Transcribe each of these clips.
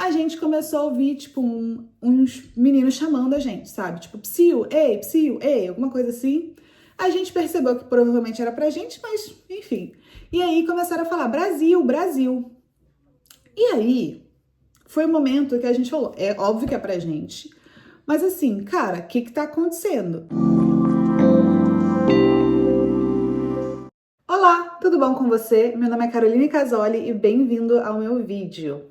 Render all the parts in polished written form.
a gente começou a ouvir, tipo, uns meninos chamando a gente, sabe? Tipo, psiu, ei, alguma coisa assim. A gente percebeu que provavelmente era pra gente, mas enfim. E aí começaram a falar Brasil, Brasil. E aí foi o momento que a gente falou, é óbvio que é pra gente, mas assim, cara, o que tá acontecendo? Olá, tudo bom com você? Meu nome é Caroline Casoli e bem-vindo ao meu vídeo.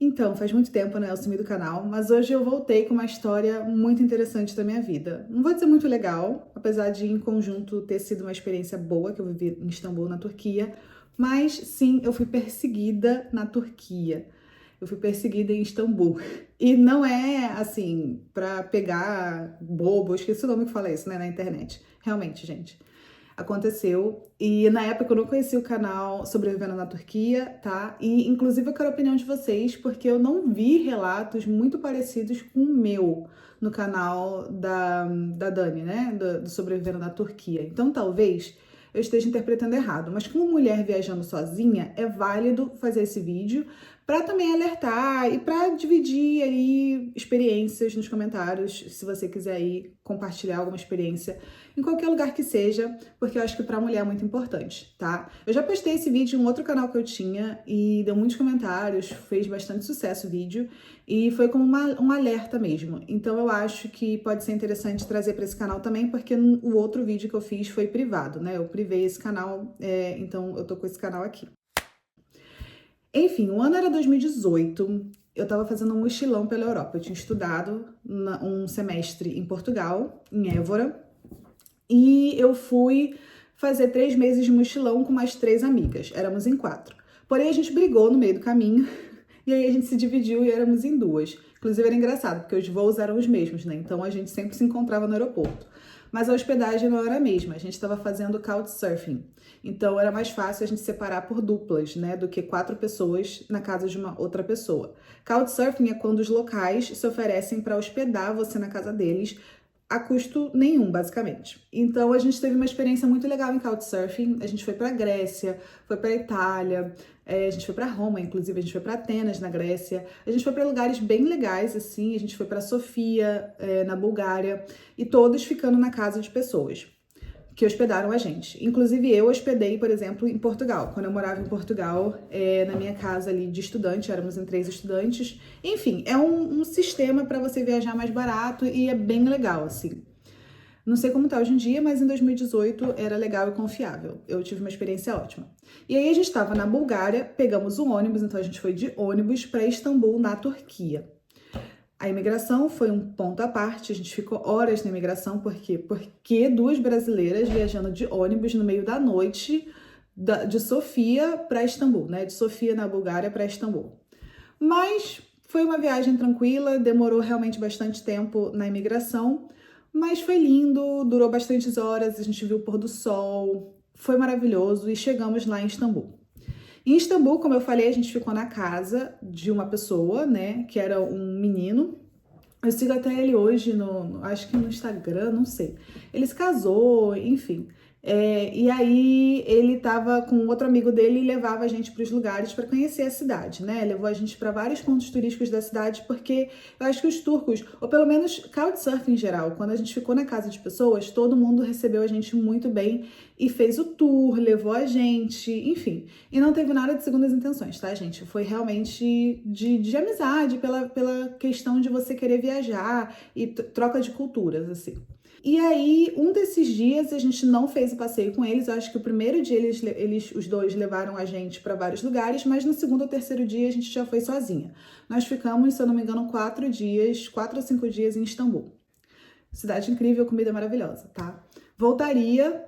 Então, faz muito tempo, né, eu sumi do canal, mas hoje eu voltei com uma história muito interessante da minha vida. Não vou dizer muito legal, apesar de em conjunto ter sido uma experiência boa que eu vivi em Istambul, na Turquia, mas sim, eu fui perseguida na Turquia. Eu fui perseguida em Istambul. E não é assim, pra pegar bobo, eu esqueci o nome que fala isso, né, na internet. Realmente, gente. Aconteceu. E na época eu não conhecia o canal Sobrevivendo na Turquia, tá? E inclusive eu quero a opinião de vocês, porque eu não vi relatos muito parecidos com o meu no canal da Dani, né? Do Sobrevivendo na Turquia. Então talvez eu esteja interpretando errado. Mas como mulher viajando sozinha, é válido fazer esse vídeo para também alertar e para dividir aí experiências nos comentários, se você quiser aí compartilhar alguma experiência em qualquer lugar que seja, porque eu acho que pra mulher é muito importante, tá? Eu já postei esse vídeo em um outro canal que eu tinha e deu muitos comentários, fez bastante sucesso o vídeo e foi como um alerta mesmo. Então eu acho que pode ser interessante trazer para esse canal também, porque o outro vídeo que eu fiz foi privado, né? Eu privei esse canal, então eu tô com esse canal aqui. Enfim, o ano era 2018, eu tava fazendo um mochilão pela Europa. Eu tinha estudado um semestre em Portugal, em Évora, e eu fui fazer 3 meses de mochilão com mais 3 amigas. Éramos em 4. Porém, a gente brigou no meio do caminho e aí a gente se dividiu e éramos em 2. Inclusive, era engraçado, porque os voos eram os mesmos, né? Então, a gente sempre se encontrava no aeroporto. Mas a hospedagem não era a mesma. A gente estava fazendo couchsurfing. Então, era mais fácil a gente separar por duplas, né? Do que 4 pessoas na casa de uma outra pessoa. Couchsurfing é quando os locais se oferecem para hospedar você na casa deles, a custo nenhum, basicamente. Então, a gente teve uma experiência muito legal em couchsurfing. A gente foi pra Grécia, foi pra Itália, a gente foi pra Roma, inclusive a gente foi pra Atenas, na Grécia. A gente foi pra lugares bem legais, assim. A gente foi pra Sofia, na Bulgária, e todos ficando na casa de pessoas que hospedaram a gente. Inclusive, eu hospedei, por exemplo, em Portugal. Quando eu morava em Portugal, na minha casa ali de estudante, éramos em 3 estudantes. Enfim, é um sistema para você viajar mais barato e é bem legal, assim. Não sei como tá hoje em dia, mas em 2018 era legal e confiável. Eu tive uma experiência ótima. E aí a gente estava na Bulgária, pegamos um ônibus, então a gente foi de ônibus para Istambul, na Turquia. A imigração foi um ponto à parte, a gente ficou horas na imigração, por quê? Porque 2 brasileiras viajando de ônibus no meio da noite de Sofia para Istambul, né? De Sofia, na Bulgária, para Istambul. Mas foi uma viagem tranquila, demorou realmente bastante tempo na imigração, mas foi lindo, durou bastantes horas, a gente viu o pôr do sol, foi maravilhoso e chegamos lá em Istambul. Em Istambul, como eu falei, a gente ficou na casa de uma pessoa, né, que era um menino. Eu sigo até ele hoje, acho que no Instagram, não sei. Ele se casou, enfim. E aí ele tava com outro amigo dele e levava a gente para os lugares para conhecer a cidade, né? Levou a gente para vários pontos turísticos da cidade, porque eu acho que os turcos, ou pelo menos couchsurfing em geral, quando a gente ficou na casa de pessoas, todo mundo recebeu a gente muito bem e fez o tour, levou a gente, enfim. E não teve nada de segundas intenções, tá, gente? Foi realmente de amizade, pela questão de você querer viajar e troca de culturas, assim. E aí, um desses dias, a gente não fez o passeio com eles. Eu acho que o primeiro dia os dois levaram a gente para vários lugares, mas no segundo ou terceiro dia a gente já foi sozinha. Nós ficamos, se eu não me engano, 4 ou 5 dias em Istambul. Cidade incrível, comida maravilhosa, tá?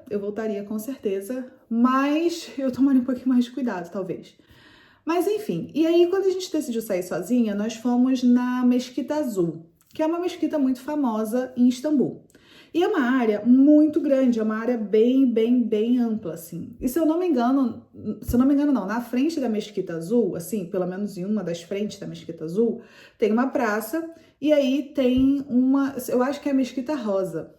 Eu voltaria com certeza, mas eu tomaria um pouquinho mais de cuidado, talvez. Mas enfim, e aí quando a gente decidiu sair sozinha, nós fomos na Mesquita Azul, que é uma mesquita muito famosa em Istambul. E é uma área muito grande, é uma área bem ampla, assim. E se eu não me engano não, na frente da Mesquita Azul, assim, pelo menos em uma das frentes da Mesquita Azul, tem uma praça e aí tem eu acho que é a Mesquita Rosa.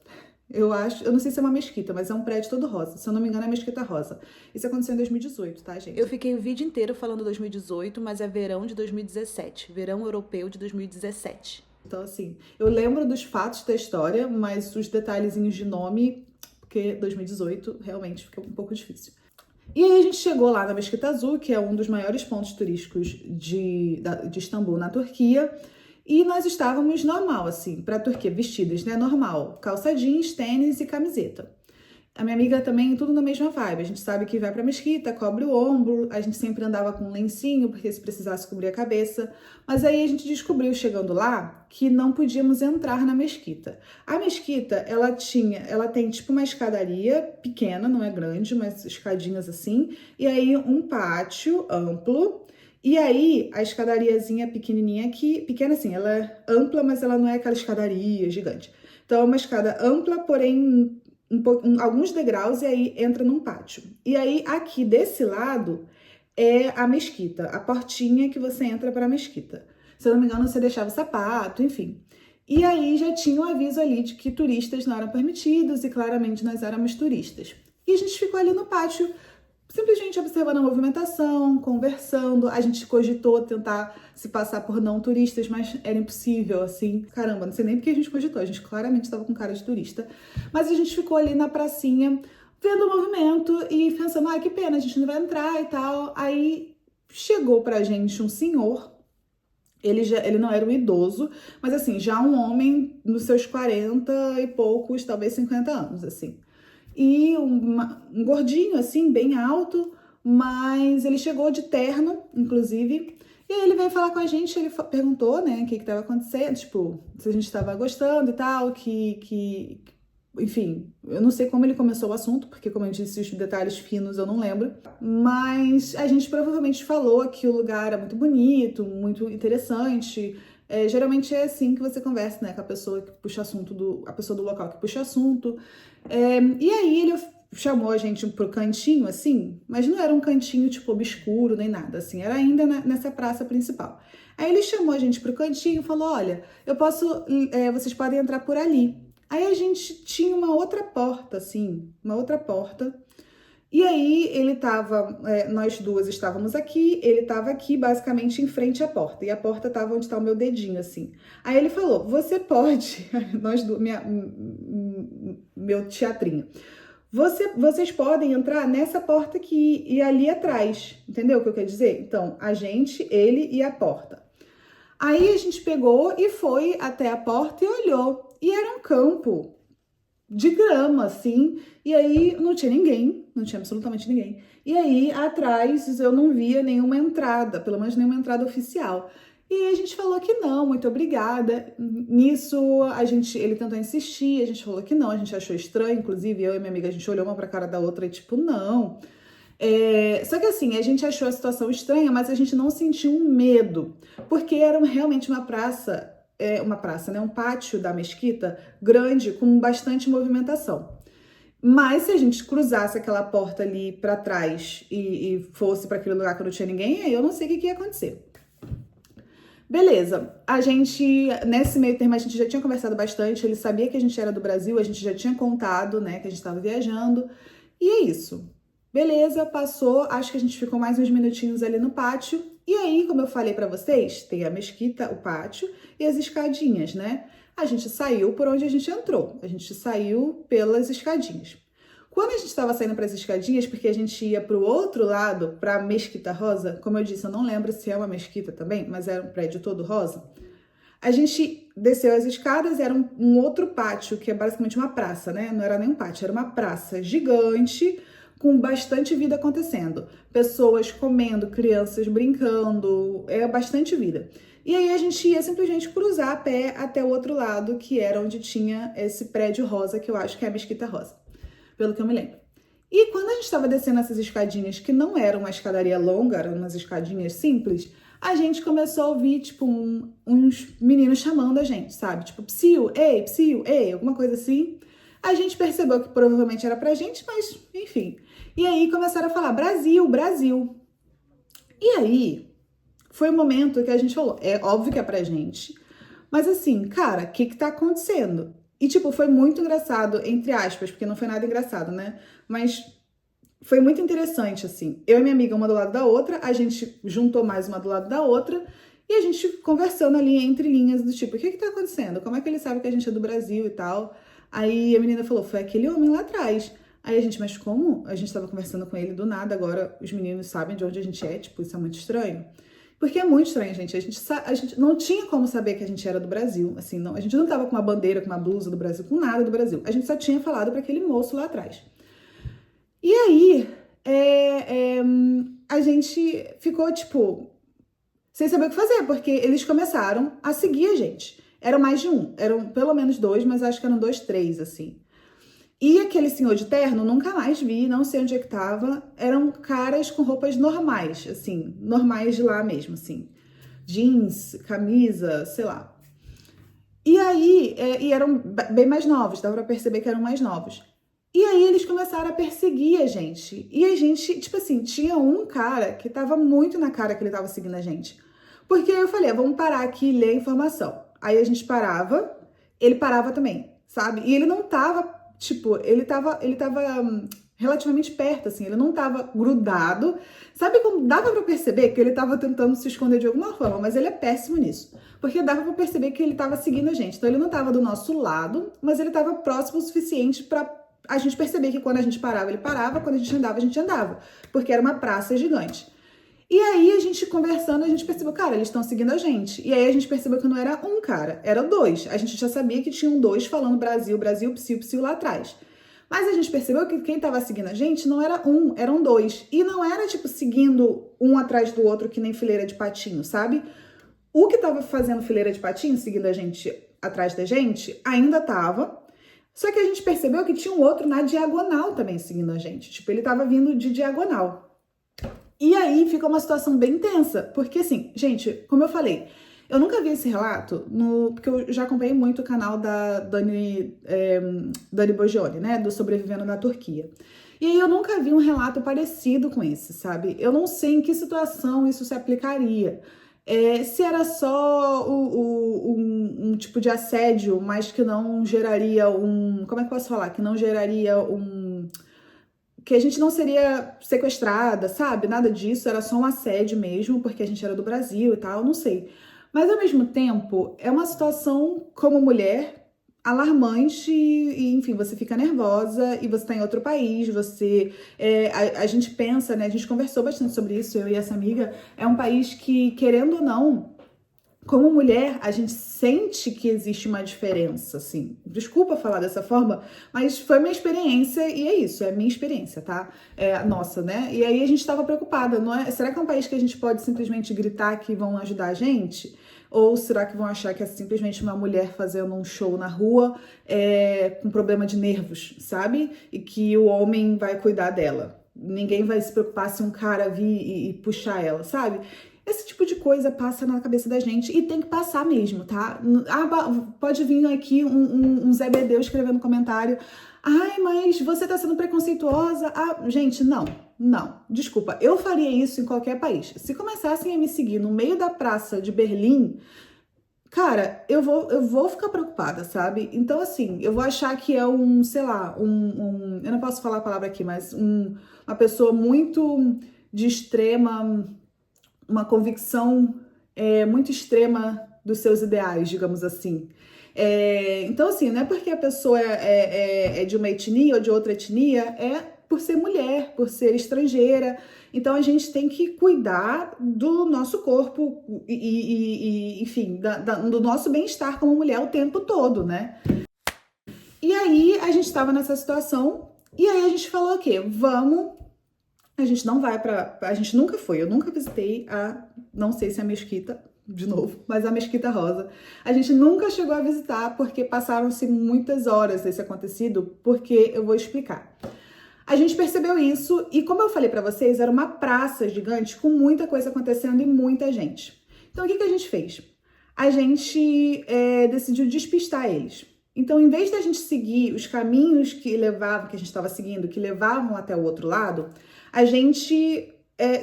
Eu acho, eu não sei se é uma mesquita, mas é um prédio todo rosa. Se eu não me engano, é a Mesquita Rosa. Isso aconteceu em 2018, tá, gente? Eu fiquei o vídeo inteiro falando 2018, mas é verão de 2017. Verão europeu de 2017. Então, assim, eu lembro dos fatos da história, mas os detalhezinhos de nome, porque 2018 realmente fica um pouco difícil. E aí a gente chegou lá na Mesquita Azul, que é um dos maiores pontos turísticos de Istambul, na Turquia. E nós estávamos normal, assim, pra Turquia, vestidas, né? Normal. Calça jeans, tênis e camiseta. A minha amiga também, tudo na mesma vibe. A gente sabe que vai pra mesquita, cobre o ombro, a gente sempre andava com um lencinho, porque se precisasse cobrir a cabeça. Mas aí a gente descobriu, chegando lá, que não podíamos entrar na mesquita. A mesquita, ela tem tipo uma escadaria pequena, não é grande, mas escadinhas assim, e aí um pátio amplo. E aí, a escadariazinha pequenininha aqui, pequena assim, ela é ampla, mas ela não é aquela escadaria gigante. Então, é uma escada ampla, porém alguns degraus, e aí entra num pátio. E aí, aqui desse lado, é a mesquita, a portinha que você entra para a mesquita. Se eu não me engano, você deixava o sapato, enfim. E aí já tinha um aviso ali de que turistas não eram permitidos, e claramente nós éramos turistas. E a gente ficou ali no pátio, simplesmente observando a movimentação, conversando. A gente cogitou tentar se passar por não turistas, mas era impossível, assim. Caramba, não sei nem porque a gente cogitou, a gente claramente estava com cara de turista. Mas a gente ficou ali na pracinha, vendo o movimento e pensando, que pena, a gente não vai entrar e tal. Aí chegou pra gente um senhor, ele não era um idoso, mas assim, já um homem nos seus 40 e poucos, talvez 50 anos, assim. E um gordinho, assim, bem alto, mas ele chegou de terno, inclusive. E aí ele veio falar com a gente, ele perguntou, né, o que estava acontecendo, tipo, se a gente estava gostando e tal, enfim, eu não sei como ele começou o assunto, porque como eu disse, os detalhes finos eu não lembro, mas a gente provavelmente falou que o lugar era muito bonito, muito interessante. Geralmente é assim que você conversa, né, com a pessoa que puxa assunto, a pessoa do local que puxa assunto. E aí ele chamou a gente pro cantinho, assim, mas não era um cantinho, tipo, obscuro, nem nada, assim, era ainda nessa praça principal. Aí ele chamou a gente pro cantinho e falou, olha, vocês podem entrar por ali. Aí a gente tinha uma outra porta, assim, uma outra porta. E aí nós duas estávamos aqui, ele estava aqui, basicamente em frente à porta. E a porta estava onde está o meu dedinho, assim. Aí ele falou, você pode, meu teatrinho, vocês podem entrar nessa porta aqui e ali atrás. Entendeu o que eu quero dizer? Então, a gente, ele e a porta. Aí a gente pegou e foi até a porta e olhou. E era um campo de grama, assim, e aí não tinha ninguém, não tinha absolutamente ninguém. E aí, atrás, eu não via nenhuma entrada, pelo menos nenhuma entrada oficial. E aí a gente falou que não, muito obrigada. Nisso, ele tentou insistir, a gente falou que não, a gente achou estranho, inclusive eu e minha amiga, a gente olhou uma pra cara da outra e tipo, não. Só que assim, a gente achou a situação estranha, mas a gente não sentiu um medo, porque era realmente uma praça, né? Um pátio da mesquita grande com bastante movimentação. Mas se a gente cruzasse aquela porta ali para trás e fosse para aquele lugar que não tinha ninguém, aí eu não sei o que ia acontecer. Beleza, nesse meio termo, a gente já tinha conversado bastante, ele sabia que a gente era do Brasil, a gente já tinha contado, né, que a gente estava viajando, e é isso. Beleza, passou, acho que a gente ficou mais uns minutinhos ali no pátio, e aí, como eu falei pra vocês, tem a mesquita, o pátio e as escadinhas, né? A gente saiu por onde a gente entrou, a gente saiu pelas escadinhas. Quando a gente estava saindo para as escadinhas, porque a gente ia para o outro lado, para a Mesquita Rosa, como eu disse, eu não lembro se é uma mesquita também, mas era um prédio todo rosa. A gente desceu as escadas, era um outro pátio, que é basicamente uma praça, né? Não era nem um pátio, era uma praça gigante, com bastante vida acontecendo. Pessoas comendo, crianças brincando, bastante vida. E aí a gente ia simplesmente cruzar a pé até o outro lado, que era onde tinha esse prédio rosa, que eu acho que é a Mesquita Rosa, pelo que eu me lembro. E quando a gente estava descendo essas escadinhas, que não eram uma escadaria longa, eram umas escadinhas simples, a gente começou a ouvir, tipo, uns meninos chamando a gente, sabe? Tipo, psiu, ei, alguma coisa assim. A gente percebeu que provavelmente era pra gente, mas enfim. E aí começaram a falar, Brasil, Brasil. E aí, foi o momento que a gente falou, é óbvio que é pra gente, mas assim, cara, o que tá acontecendo? E, tipo, foi muito engraçado, entre aspas, porque não foi nada engraçado, né? Mas foi muito interessante, assim. Eu e minha amiga, uma do lado da outra, a gente juntou mais uma do lado da outra, e a gente conversando ali entre linhas do tipo, o que que tá acontecendo? Como é que ele sabe que a gente é do Brasil e tal? Aí a menina falou, foi aquele homem lá atrás. Aí a gente, mas como? A gente tava conversando com ele do nada, agora os meninos sabem de onde a gente é, tipo, isso é muito estranho. Porque é muito estranho, gente. A gente não tinha como saber que a gente era do Brasil, assim, não. A gente não tava com uma bandeira, com uma blusa do Brasil, com nada do Brasil. A gente só tinha falado para aquele moço lá atrás. E aí, a gente ficou, tipo, sem saber o que fazer, porque eles começaram a seguir a gente. Eram mais de um, eram pelo menos dois, mas acho que eram dois, três, assim. E aquele senhor de terno, nunca mais vi, não sei onde é que tava. Eram caras com roupas normais, assim, normais de lá mesmo, assim. Jeans, camisa, sei lá. E aí, e eram bem mais novos, dava pra perceber que eram mais novos. E aí eles começaram a perseguir a gente. E a gente, tipo assim, tinha um cara que tava muito na cara que ele tava seguindo a gente. Porque eu falei, vamos parar aqui e ler a informação. Aí a gente parava, ele parava também, sabe? E ele não tava, tipo, ele tava relativamente perto, assim, ele não tava grudado. Sabe como dava pra perceber que ele tava tentando se esconder de alguma forma, mas ele é péssimo nisso. Porque dava pra perceber que ele tava seguindo a gente. Então ele não tava do nosso lado, mas ele tava próximo o suficiente pra a gente percebia que quando a gente parava, ele parava, quando a gente andava, porque era uma praça gigante. E aí, a gente conversando, a gente percebeu, cara, eles estão seguindo a gente. E aí, a gente percebeu que não era um cara, era dois. A gente já sabia que tinham dois falando Brasil, Brasil, psiu, psiu lá atrás. Mas a gente percebeu que quem tava seguindo a gente não era um, eram dois. E não era, tipo, seguindo um atrás do outro, que nem fileira de patinho, sabe? O que tava fazendo fileira de patinho, seguindo a gente atrás da gente, ainda tava. Só que a gente percebeu que tinha um outro na diagonal também seguindo a gente. Tipo, ele tava vindo de diagonal. E aí fica uma situação bem tensa. Porque assim, gente, como eu falei, eu nunca vi esse relato, porque eu já acompanhei muito o canal da Dani Bogione, né? Do Sobrevivendo na Turquia. E aí eu nunca vi um relato parecido com esse, sabe? Eu não sei em que situação isso se aplicaria. Se era só um tipo de assédio, mas que não geraria como é que eu posso falar? Que não geraria que a gente não seria sequestrada, sabe? Nada disso, era só um assédio mesmo, porque a gente era do Brasil e tal, não sei. Mas ao mesmo tempo, é uma situação como mulher alarmante e, enfim, você fica nervosa e você tá em outro país, a gente pensa, né, a gente conversou bastante sobre isso, eu e essa amiga, é um país que, querendo ou não, como mulher, a gente sente que existe uma diferença, assim. Desculpa falar dessa forma, mas foi minha experiência e é isso, é minha experiência, tá? É a nossa, né? E aí a gente tava preocupada, não é? Será que é um país que a gente pode simplesmente gritar que vão ajudar a gente? Ou será que vão achar que é simplesmente uma mulher fazendo um show na rua com problema de nervos, sabe? E que o homem vai cuidar dela. Ninguém vai se preocupar se um cara vir e puxar ela, sabe? Esse tipo de coisa passa na cabeça da gente e tem que passar mesmo, tá? Pode vir aqui um Zé Bedeu escrevendo comentário. Ai, mas você tá sendo preconceituosa. Gente, não. Desculpa, eu faria isso em qualquer país. Se começassem a me seguir no meio da praça de Berlim, cara, eu vou ficar preocupada, sabe? Então, assim, eu vou achar que é sei lá, eu não posso falar a palavra aqui, mas uma pessoa muito de uma convicção muito extrema dos seus ideais, digamos assim. Então, assim, não é porque a pessoa é de uma etnia ou de outra etnia, é por ser mulher, por ser estrangeira. Então, a gente tem que cuidar do nosso corpo enfim, do nosso bem-estar como mulher o tempo todo, né? E aí, a gente estava nessa situação, e aí a gente falou o quê? A gente não vai a gente nunca foi, eu nunca visitei não sei se é a Mesquita, de novo, mas a Mesquita Rosa. A gente nunca chegou a visitar porque passaram-se muitas horas desse acontecido, porque eu vou explicar. A gente percebeu isso e, como eu falei pra vocês, era uma praça gigante com muita coisa acontecendo e muita gente. Então, o que a gente fez? A gente decidiu despistar eles. Então, em vez da gente seguir os caminhos que a gente estava seguindo, que levavam até o outro lado, a gente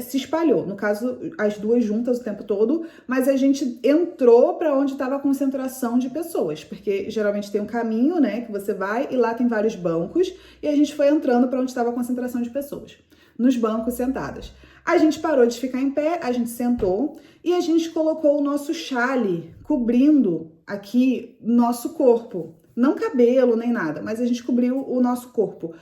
se espalhou. No caso, as duas juntas o tempo todo, mas a gente entrou para onde estava a concentração de pessoas, porque geralmente tem um caminho, né, que você vai e lá tem vários bancos, e a gente foi entrando para onde estava a concentração de pessoas, nos bancos sentadas. A gente parou de ficar em pé, a gente sentou e a gente colocou o nosso chale cobrindo aqui nosso corpo. Não cabelo nem nada, mas a gente cobriu o nosso corpo.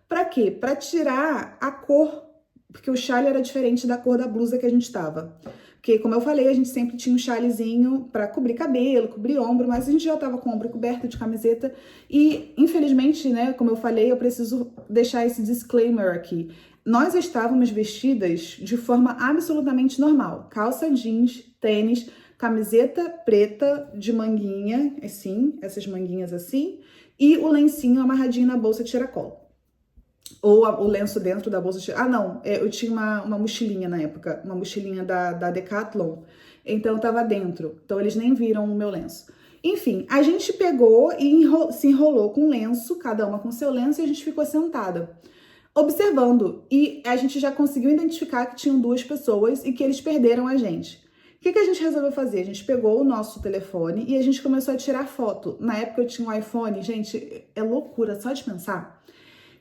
Para quê? Para tirar a cor, porque o chale era diferente da cor da blusa que a gente estava. Porque, como eu falei, a gente sempre tinha um chalezinho para cobrir cabelo, cobrir ombro, mas a gente já estava com o ombro coberto de camiseta. E, infelizmente, né, como eu falei, eu preciso deixar esse disclaimer aqui. Nós estávamos vestidas de forma absolutamente normal. Calça jeans, tênis, camiseta preta de manguinha, assim, essas manguinhas assim, e o lencinho amarradinho na bolsa tiracolo. Ou o lenço dentro da bolsa. Não, eu tinha uma mochilinha na época, uma mochilinha da Decathlon, então tava dentro, então eles nem viram o meu lenço. Enfim, a gente pegou e se enrolou com o lenço, cada uma com seu lenço, e a gente ficou sentada, observando. E a gente já conseguiu identificar que tinham duas pessoas e que eles perderam a gente. O que a gente resolveu fazer? A gente pegou o nosso telefone e a gente começou a tirar foto. Na época eu tinha um iPhone, gente, é loucura só de pensar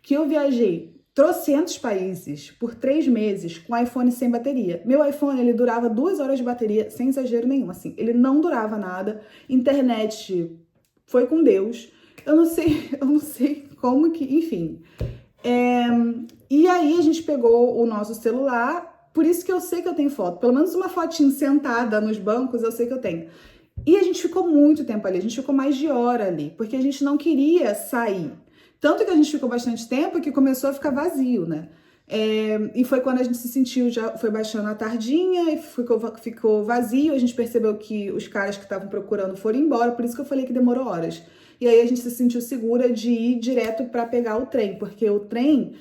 que eu viajei trocentos países por 3 meses com iPhone sem bateria. Meu iPhone, ele durava 2 horas de bateria, sem exagero nenhum, assim. Ele não durava nada. Internet foi com Deus. Eu não sei como que, enfim. E aí a gente pegou o nosso celular, por isso que eu sei que eu tenho foto. Pelo menos uma fotinho sentada nos bancos, eu sei que eu tenho. E a gente ficou muito tempo ali, a gente ficou mais de hora ali, porque a gente não queria sair. Tanto que a gente ficou bastante tempo que começou a ficar vazio, né? E foi quando a gente se sentiu, já foi baixando a tardinha e ficou vazio. A gente percebeu que os caras que estavam procurando foram embora, por isso que eu falei que demorou horas. E aí a gente se sentiu segura de ir direto para pegar o trem, porque o trem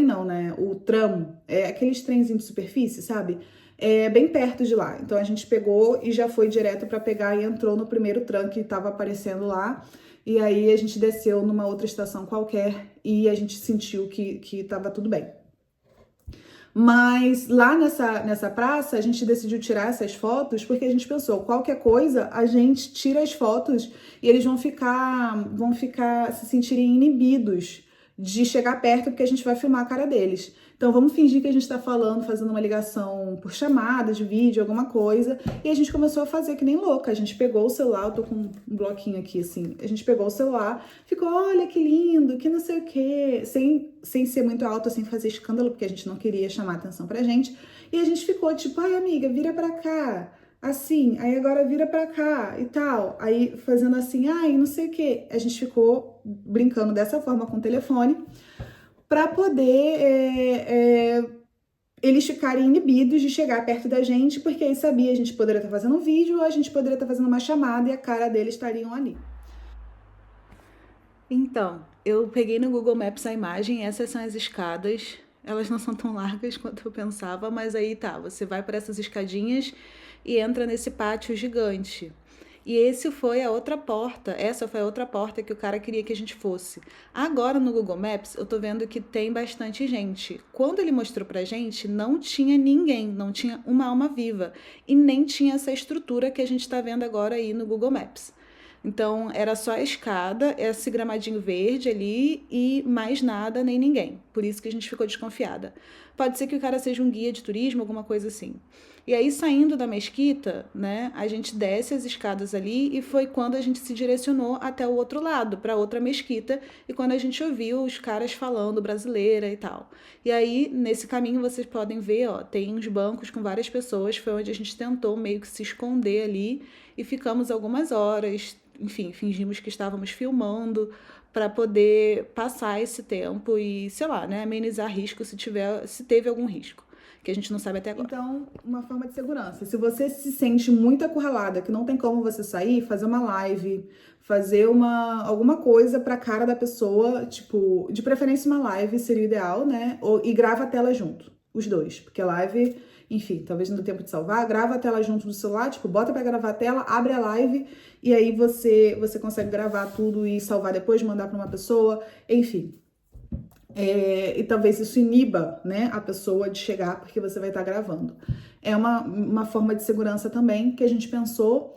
não, né? O tram, aqueles trenzinhos de superfície, sabe? É bem perto de lá. Então a gente pegou e já foi direto para pegar e entrou no primeiro tram que estava aparecendo lá. E aí a gente desceu numa outra estação qualquer e a gente sentiu que tava tudo bem. Mas lá nessa praça a gente decidiu tirar essas fotos porque a gente pensou, qualquer coisa a gente tira as fotos e eles vão ficar se sentirem inibidos de chegar perto porque a gente vai filmar a cara deles. Então vamos fingir que a gente tá falando, fazendo uma ligação por chamada de vídeo, alguma coisa. E a gente começou a fazer que nem louca. A gente pegou o celular, eu tô com um bloquinho aqui assim. A gente pegou o celular, ficou, olha que lindo, que não sei o quê. Sem ser muito alto, sem fazer escândalo, porque a gente não queria chamar atenção pra gente. E a gente ficou tipo, ai amiga, vira pra cá. Assim, aí agora vira pra cá e tal. Aí fazendo assim, ai, não sei o quê. A gente ficou brincando dessa forma com o telefone para poder eles ficarem inibidos de chegar perto da gente, porque aí sabia, a gente poderia estar fazendo um vídeo ou a gente poderia estar fazendo uma chamada e a cara deles estariam ali. Então, eu peguei no Google Maps a imagem, essas são as escadas. Elas não são tão largas quanto eu pensava, mas aí tá, você vai por essas escadinhas e entra nesse pátio gigante. E essa foi a outra porta que o cara queria que a gente fosse. Agora no Google Maps eu tô vendo que tem bastante gente. Quando ele mostrou pra gente, não tinha ninguém, não tinha uma alma viva e nem tinha essa estrutura que a gente tá vendo agora aí no Google Maps. Então era só a escada, esse gramadinho verde ali e mais nada, nem ninguém. Por isso que a gente ficou desconfiada. Pode ser que o cara seja um guia de turismo, alguma coisa assim. E aí, saindo da mesquita, né, a gente desce as escadas ali e foi quando a gente se direcionou até o outro lado, para outra mesquita, e quando a gente ouviu os caras falando brasileira e tal. E aí, nesse caminho, vocês podem ver, ó, tem uns bancos com várias pessoas, foi onde a gente tentou meio que se esconder ali e ficamos algumas horas, enfim, fingimos que estávamos filmando para poder passar esse tempo e, sei lá, né, amenizar risco se teve algum risco, que a gente não sabe até agora. Então, uma forma de segurança. Se você se sente muito acurralada, que não tem como você sair, fazer uma live, fazer alguma coisa pra cara da pessoa, tipo, de preferência uma live seria o ideal, né? E grava a tela junto, os dois, porque a live, enfim, talvez não dê tempo de salvar, grava a tela junto do celular, tipo, bota pra gravar a tela, abre a live e aí você consegue gravar tudo e salvar depois, mandar pra uma pessoa, enfim. e talvez isso iniba, né, a pessoa de chegar porque você vai estar gravando. É uma forma de segurança também que a gente pensou.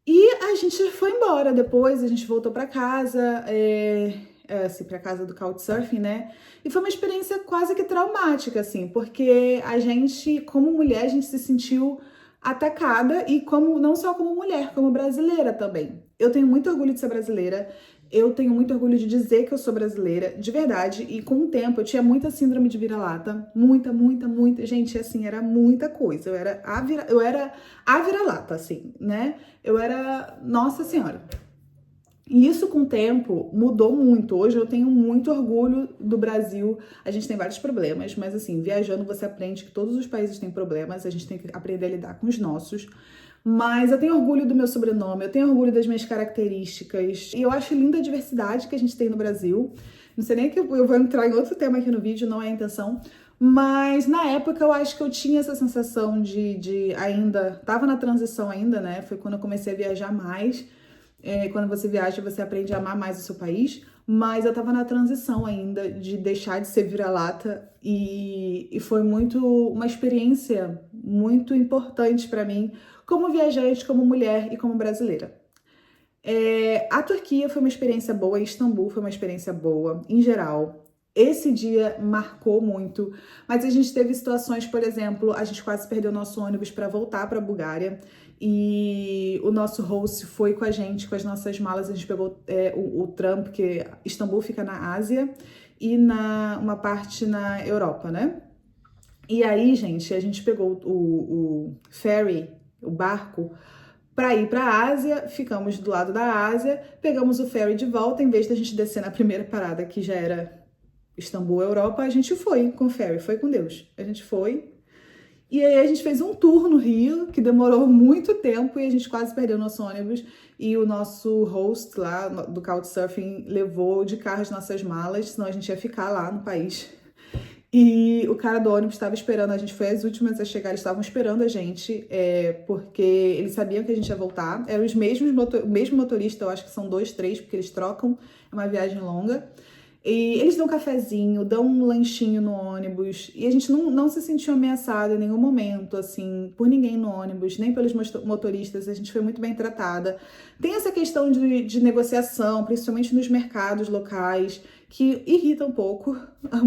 E a gente foi embora depois, a gente voltou para casa, assim, para casa do Couchsurfing, né? E foi uma experiência quase que traumática, assim, porque a gente, como mulher, a gente se sentiu atacada e como não só como mulher, como brasileira também. Eu tenho muito orgulho de ser brasileira. Eu tenho muito orgulho de dizer que eu sou brasileira, de verdade. E com o tempo eu tinha muita síndrome de vira-lata, muita, muita, muita. Gente, assim, era muita coisa. Eu era a vira-lata, assim, né? Eu era, nossa senhora. E isso com o tempo mudou muito. Hoje eu tenho muito orgulho do Brasil. A gente tem vários problemas, mas assim, viajando você aprende que todos os países têm problemas, a gente tem que aprender a lidar com os nossos. Mas eu tenho orgulho do meu sobrenome, eu tenho orgulho das minhas características. E eu acho linda a diversidade que a gente tem no Brasil. Não sei nem que eu vou entrar em outro tema aqui no vídeo, não é a intenção. Mas na época eu acho que eu tinha essa sensação de ainda... Tava na transição ainda, né? Foi quando eu comecei a viajar mais. Quando você viaja, você aprende a amar mais o seu país. Mas eu tava na transição ainda de deixar de ser vira-lata. E foi uma experiência muito importante para mim, como viajante, como mulher e como brasileira. A Turquia foi uma experiência boa, Istambul foi uma experiência boa, em geral. Esse dia marcou muito, mas a gente teve situações, por exemplo, a gente quase perdeu nosso ônibus para voltar para a Bulgária e o nosso host foi com a gente, com as nossas malas, a gente pegou o tram, porque Istambul fica na Ásia e uma parte na Europa, né? E aí, gente, a gente pegou o ferry, o barco, para ir para a Ásia, ficamos do lado da Ásia, pegamos o ferry de volta, em vez da gente descer na primeira parada, que já era Istambul, Europa, a gente foi com o ferry, foi com Deus. A gente foi. E aí a gente fez um tour no Rio, que demorou muito tempo e a gente quase perdeu nosso ônibus. E o nosso host lá do Couchsurfing levou de carro as nossas malas, senão a gente ia ficar lá no país. E o cara do ônibus estava esperando, a gente foi as últimas a chegar, eles estavam esperando a gente, porque eles sabiam que a gente ia voltar. Eram os mesmos o mesmo motorista, eu acho que são 2, 3, porque eles trocam, é uma viagem longa. E eles dão um cafezinho, dão um lanchinho no ônibus, e a gente não se sentiu ameaçada em nenhum momento, assim, por ninguém no ônibus, nem pelos motoristas, a gente foi muito bem tratada. Tem essa questão de negociação, principalmente nos mercados locais, que irrita um pouco,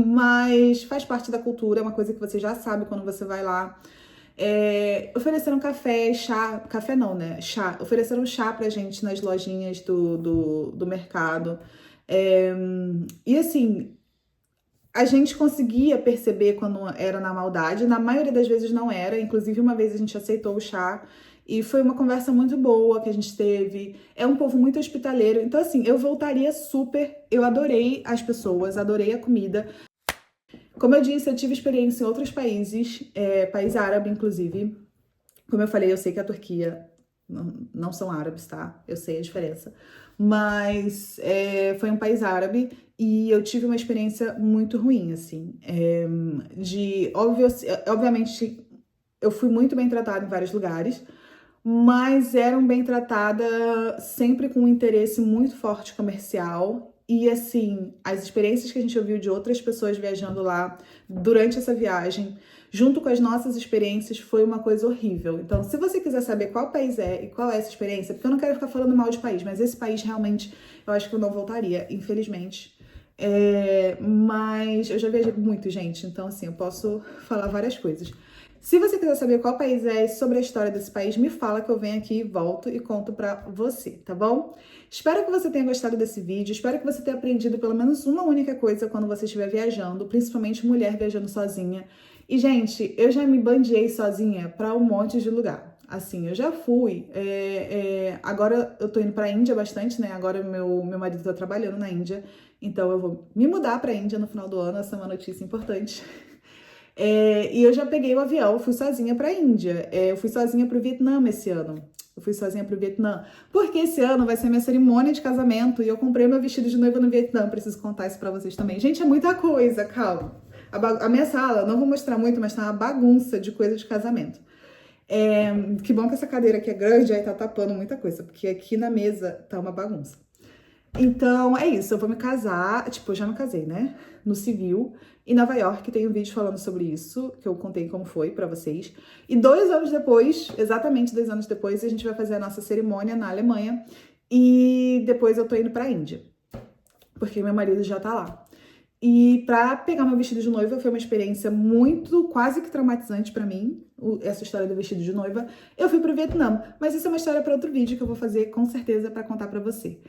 mas faz parte da cultura, é uma coisa que você já sabe quando você vai lá. Ofereceram café, chá, café não, né? Chá, ofereceram chá pra gente nas lojinhas do mercado. E assim, a gente conseguia perceber quando era na maldade, na maioria das vezes não era, inclusive uma vez a gente aceitou o chá e foi uma conversa muito boa que a gente teve. É um povo muito hospitaleiro, então assim, eu voltaria super, eu adorei as pessoas, adorei a comida. Como eu disse, eu tive experiência em outros países, país árabe inclusive. Como eu falei, eu sei que a Turquia não são árabes, tá? Eu sei a diferença. Mas foi um país árabe e eu tive uma experiência muito ruim, assim. Obviamente, eu fui muito bem tratada em vários lugares, mas eram bem tratada sempre com um interesse muito forte comercial. E assim, as experiências que a gente ouviu de outras pessoas viajando lá durante essa viagem, junto com as nossas experiências, foi uma coisa horrível. Então, se você quiser saber qual país é e qual é essa experiência, porque eu não quero ficar falando mal de país, mas esse país realmente, eu acho que eu não voltaria, infelizmente. Mas eu já viajei muito, gente, então assim, eu posso falar várias coisas. Se você quiser saber qual país é e sobre a história desse país, me fala que eu venho aqui, volto e conto pra você, tá bom? Espero que você tenha gostado desse vídeo, espero que você tenha aprendido pelo menos uma única coisa quando você estiver viajando, principalmente mulher viajando sozinha. E, gente, eu já me bandiei sozinha pra um monte de lugar. Assim, eu já fui. Agora eu tô indo pra Índia bastante, né? Agora meu marido tá trabalhando na Índia, então eu vou me mudar pra Índia no final do ano, essa é uma notícia importante. E eu já peguei o avião, fui sozinha pra Índia. Eu fui sozinha pro Vietnã esse ano. Eu fui sozinha pro Vietnã. Porque esse ano vai ser minha cerimônia de casamento e eu comprei meu vestido de noiva no Vietnã. Preciso contar isso pra vocês também. Gente, é muita coisa, calma. A minha sala, não vou mostrar muito, mas tá uma bagunça de coisa de casamento. Que bom que essa cadeira aqui é grande, aí tá tapando muita coisa, porque aqui na mesa tá uma bagunça. Então, é isso. Eu vou me casar, tipo, eu já me casei, né? No civil, em Nova York. Tem um vídeo falando sobre isso, que eu contei como foi pra vocês. E 2 anos depois, exatamente 2 anos depois, a gente vai fazer a nossa cerimônia na Alemanha. E depois eu tô indo pra Índia, porque meu marido já tá lá. E pra pegar meu vestido de noiva foi uma experiência muito, quase que traumatizante pra mim, essa história do vestido de noiva. Eu fui pro Vietnã, mas isso é uma história pra outro vídeo que eu vou fazer com certeza pra contar pra você.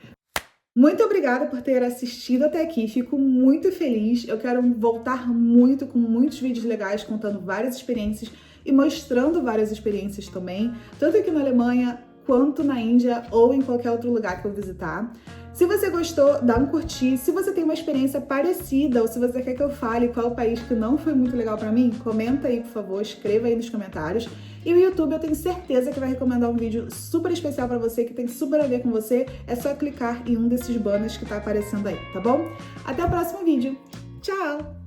Muito obrigada por ter assistido até aqui, fico muito feliz. Eu quero voltar muito com muitos vídeos legais, contando várias experiências e mostrando várias experiências também, tanto aqui na Alemanha quanto na Índia ou em qualquer outro lugar que eu visitar. Se você gostou, dá um curtir. Se você tem uma experiência parecida ou se você quer que eu fale qual o país que não foi muito legal pra mim, comenta aí, por favor, escreva aí nos comentários. E o YouTube eu tenho certeza que vai recomendar um vídeo super especial pra você, que tem super a ver com você. É só clicar em um desses banners que tá aparecendo aí, tá bom? Até o próximo vídeo. Tchau!